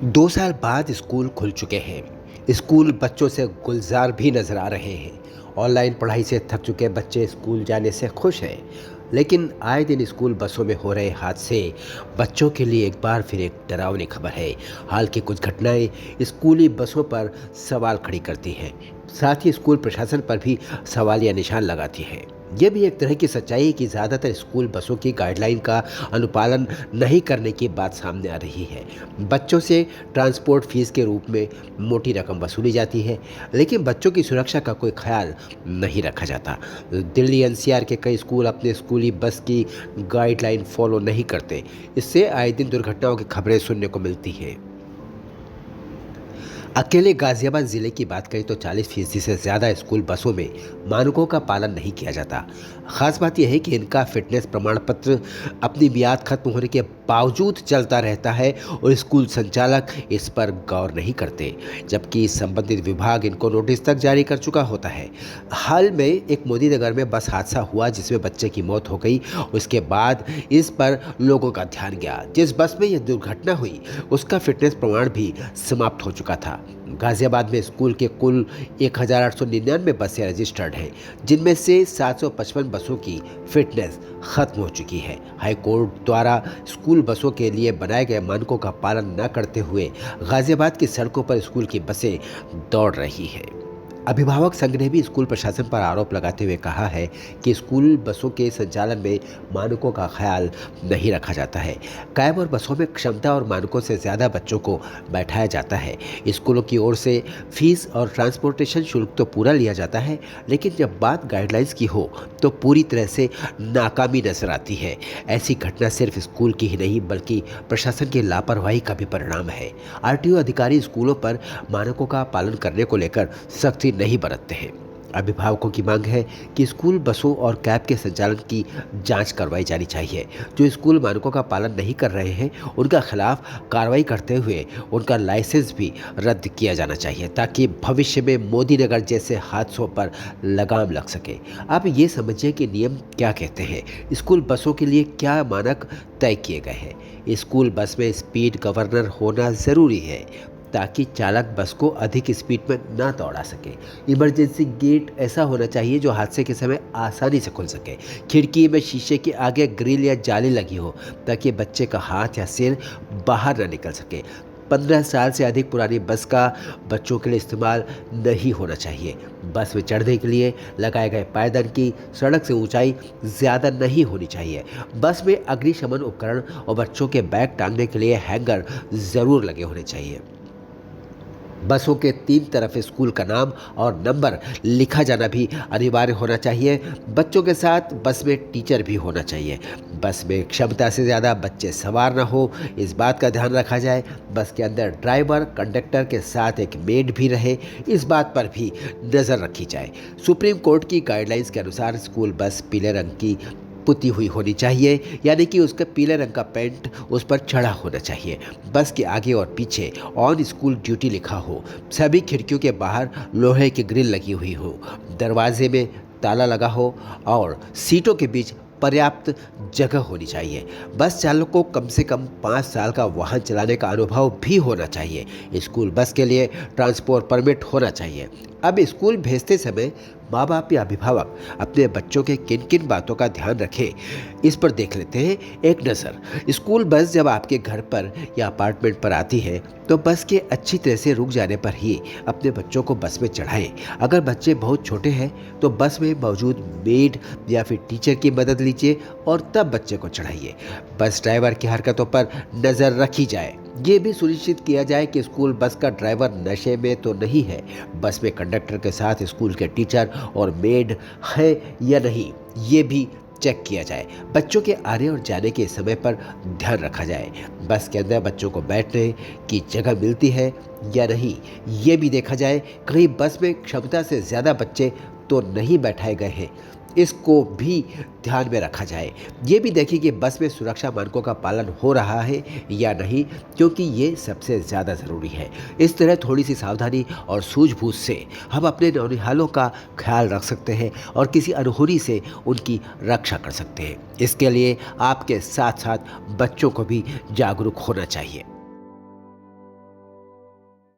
2 साल बाद स्कूल खुल चुके हैं। स्कूल बच्चों से गुलजार भी नजर आ रहे हैं। ऑनलाइन पढ़ाई से थक चुके बच्चे स्कूल जाने से खुश हैं। लेकिन आए दिन स्कूल बसों में हो रहे हादसे बच्चों के लिए एक बार फिर एक डरावनी खबर है। हाल की कुछ घटनाएं स्कूली बसों पर सवाल खड़ी करती हैं, साथ ही स्कूल प्रशासन पर भी सवालिया निशान लगाती हैं। यह भी एक तरह की सच्चाई है कि ज़्यादातर स्कूल बसों की गाइडलाइन का अनुपालन नहीं करने की बात सामने आ रही है। बच्चों से ट्रांसपोर्ट फीस के रूप में मोटी रकम वसूली जाती है, लेकिन बच्चों की सुरक्षा का कोई ख्याल नहीं रखा जाता। दिल्ली एनसीआर के कई स्कूल अपने स्कूली बस की गाइडलाइन फॉलो नहीं करते। इससे आए दिन दुर्घटनाओं की खबरें सुनने को मिलती हैं। अकेले गाजियाबाद जिले की बात करें तो 40% से ज़्यादा स्कूल बसों में मानकों का पालन नहीं किया जाता। खास बात यह है कि इनका फिटनेस प्रमाण पत्र अपनी मियाद खत्म होने के बावजूद चलता रहता है और स्कूल संचालक इस पर गौर नहीं करते, जबकि संबंधित विभाग इनको नोटिस तक जारी कर चुका होता है। हाल में एक मोदी नगर में बस हादसा हुआ जिसमें बच्चे की मौत हो गई। उसके बाद इस पर लोगों का ध्यान गया। जिस बस में यह दुर्घटना हुई उसका फिटनेस प्रमाण भी समाप्त हो चुका था। गाजियाबाद में स्कूल के कुल 1899 बसें रजिस्टर्ड हैं, जिनमें से 755 बसों की फिटनेस खत्म हो चुकी है। हाई कोर्ट द्वारा स्कूल बसों के लिए बनाए गए मानकों का पालन न करते हुए गाजियाबाद की सड़कों पर स्कूल की बसें दौड़ रही हैं। अभिभावक संघ ने भी स्कूल प्रशासन पर आरोप लगाते हुए कहा है कि स्कूल बसों के संचालन में मानकों का ख्याल नहीं रखा जाता है। कैब और बसों में क्षमता और मानकों से ज़्यादा बच्चों को बैठाया जाता है। स्कूलों की ओर से फीस और ट्रांसपोर्टेशन शुल्क तो पूरा लिया जाता है, लेकिन जब बात गाइडलाइंस की हो तो पूरी तरह से नाकामी नजर आती है। ऐसी घटना सिर्फ स्कूल की ही नहीं बल्कि प्रशासन की लापरवाही का भी परिणाम है। आरटीओ अधिकारी स्कूलों पर मानकों का पालन करने को लेकर सख्ती नहीं बरतते हैं। अभिभावकों की मांग है कि स्कूल बसों और कैब के संचालन की जांच करवाई जानी चाहिए। जो स्कूल मानकों का पालन नहीं कर रहे हैं उनका खिलाफ कार्रवाई करते हुए उनका लाइसेंस भी रद्द किया जाना चाहिए, ताकि भविष्य में मोदी नगर जैसे हादसों पर लगाम लग सके। आप ये समझिए कि नियम क्या कहते हैं। स्कूल बसों के लिए क्या मानक तय किए गए हैं। स्कूल बस में स्पीड गवर्नर होना ज़रूरी है ताकि चालक बस को अधिक स्पीड में ना दौड़ा सके। इमरजेंसी गेट ऐसा होना चाहिए जो हादसे के समय आसानी से खुल सके। खिड़की में शीशे के आगे ग्रिल या जाली लगी हो ताकि बच्चे का हाथ या सिर बाहर ना निकल सके। 15 साल से अधिक पुरानी बस का बच्चों के लिए इस्तेमाल नहीं होना चाहिए। बस में चढ़ने के लिए लगाए गए पायदान की सड़क से ऊंचाई ज़्यादा नहीं होनी चाहिए। बस में अग्निशमन उपकरण और बच्चों के बैग टांगने के लिए हैंगर ज़रूर लगे होने चाहिए। बसों के 3 तरफ स्कूल का नाम और नंबर लिखा जाना भी अनिवार्य होना चाहिए। बच्चों के साथ बस में टीचर भी होना चाहिए। बस में क्षमता से ज़्यादा बच्चे सवार न हो, इस बात का ध्यान रखा जाए। बस के अंदर ड्राइवर कंडक्टर के साथ एक मेड भी रहे, इस बात पर भी नज़र रखी जाए। सुप्रीम कोर्ट की गाइडलाइंस के अनुसार स्कूल बस पीले रंग की पुती हुई होनी चाहिए, यानी कि उसका पीले रंग का पेंट उस पर चढ़ा होना चाहिए। बस के आगे और पीछे ऑन स्कूल ड्यूटी लिखा हो। सभी खिड़कियों के बाहर लोहे की ग्रिल लगी हुई हो। दरवाजे में ताला लगा हो और सीटों के बीच पर्याप्त जगह होनी चाहिए। बस चालक को कम से कम 5 साल का वाहन चलाने का अनुभव भी होना चाहिए। स्कूल बस के लिए ट्रांसपोर्ट परमिट होना चाहिए। अब स्कूल भेजते समय माँ बाप या अभिभावक अपने बच्चों के किन किन बातों का ध्यान रखें, इस पर देख लेते हैं एक नज़र। स्कूल बस जब आपके घर पर या अपार्टमेंट पर आती है तो बस के अच्छी तरह से रुक जाने पर ही अपने बच्चों को बस में चढ़ाएं। अगर बच्चे बहुत छोटे हैं तो बस में मौजूद मेड या फिर टीचर की मदद लीजिए और तब बच्चे को चढ़ाइए। बस ड्राइवर की हरकतों पर नज़र रखी जाए। ये भी सुनिश्चित किया जाए कि स्कूल बस का ड्राइवर नशे में तो नहीं है। बस में कंडक्टर के साथ स्कूल के टीचर और मेड है या नहीं, ये भी चेक किया जाए। बच्चों के आने और जाने के समय पर ध्यान रखा जाए। बस के अंदर बच्चों को बैठने की जगह मिलती है या नहीं, ये भी देखा जाए। कहीं बस में क्षमता से ज़्यादा बच्चे तो नहीं बैठाए गए हैं, इसको भी ध्यान में रखा जाए। ये भी देखिए कि बस में सुरक्षा मानकों का पालन हो रहा है या नहीं, क्योंकि ये सबसे ज़्यादा ज़रूरी है। इस तरह थोड़ी सी सावधानी और सूझबूझ से हम अपने नौनिहालों का ख्याल रख सकते हैं और किसी अनहोनी से उनकी रक्षा कर सकते हैं। इसके लिए आपके साथ साथ बच्चों को भी जागरूक होना चाहिए।